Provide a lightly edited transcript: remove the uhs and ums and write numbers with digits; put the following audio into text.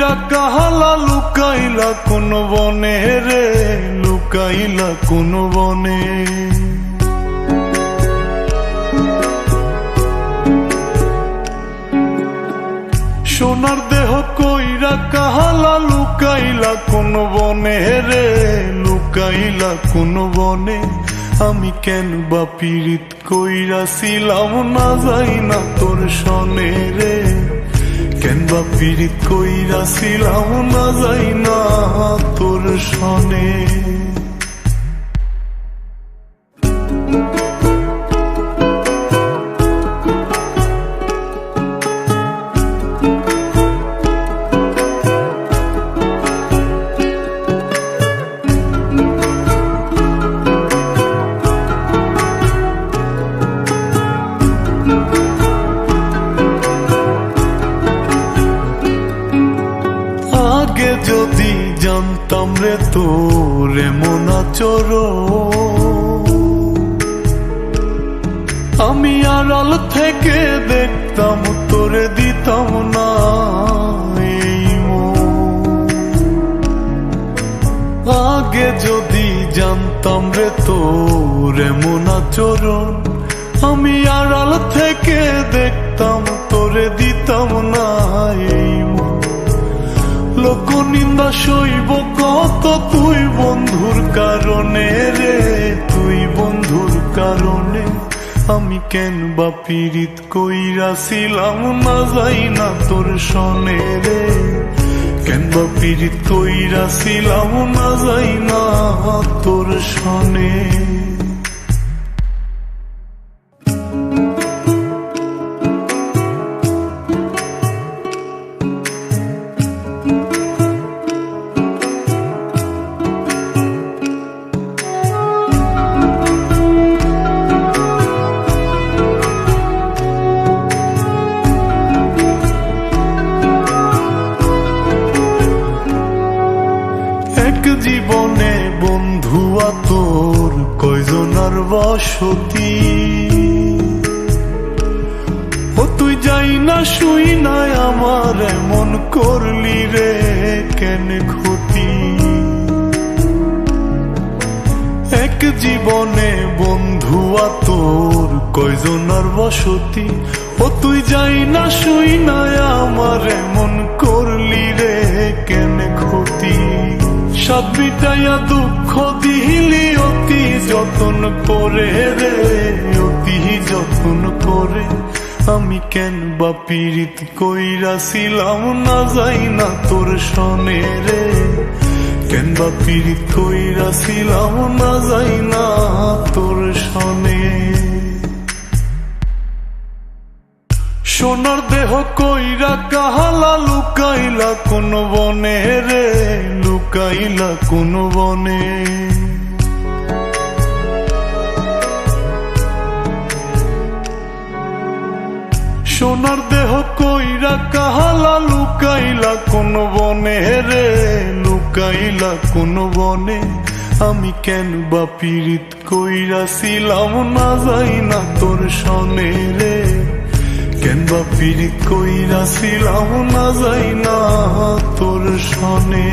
কইরা কাহালা লুকাইলা কোন বনে রে, লুকাইলা কোন বনে। সোনার দেহ কইরা কাহালা লুকাইলা কোন বনে রে, লুকাইলা কোন বনে। আমি কেন বা পীড়িত কইরাছিলাম না যাই না তোর সনে রে, কেন বা পীড়িত কইরাছিলাম না যাই না তোর সনে। আগে যদি জানতাম রে তোর এমন আচরণ, আমি আড়াল থেকে দেখতাম তোরে দিতাম না এই মন। আগে যদি জানতাম রে তোর এমন আচরণ, আমি আড়াল থেকে দেখতাম তোরে দিতাম না এই মন। লোক নিন্দা সইব কত তুই বন্ধুর কারণে রে, তুই বন্ধুর কারণে। আমি কেন বা পীড়িত কইরাছিলাম না যাই না তোর সনে রে, কেন বা পীড়িত কইরাছিলাম না যাই না তোর সনে। জীবনে বন্ধুয়া তোর কয়জনার বসতি, ও তুই যাই না শুই নাই আমার এমন করলি রে কেন ক্ষতি। এক জীবনে বন্ধুয়া তোর কয়জনার বসতি, ও তুই যাই না শুই নাই আমার এমন করলি রে কেন ক্ষতি। সব মিটাইয়া দুঃখ দিলি অতি যতন করে রে, অতি যতন করে। আমি কেন বা পীড়িত কইরাছিলাম না যাই না তোর সনে রে, কেন বা পীড়িত কইরাছিলাম না যাই না তোর সনে। সোনার দেহ কইরা কাহালা লুকাইলা কোন বনে রে, লুকাইলা কোন বনে। সোনার দেহ কইরা কাহালা লুকাইলা কোন বনে রে, লুকাইলা কোন বনে। আমি কেন বা পীড়িত কইরাছিলাম না যাই না তোর সনে রে, কেন বা পীড়িত কইরাছিলাম না যাই না তোর সনে।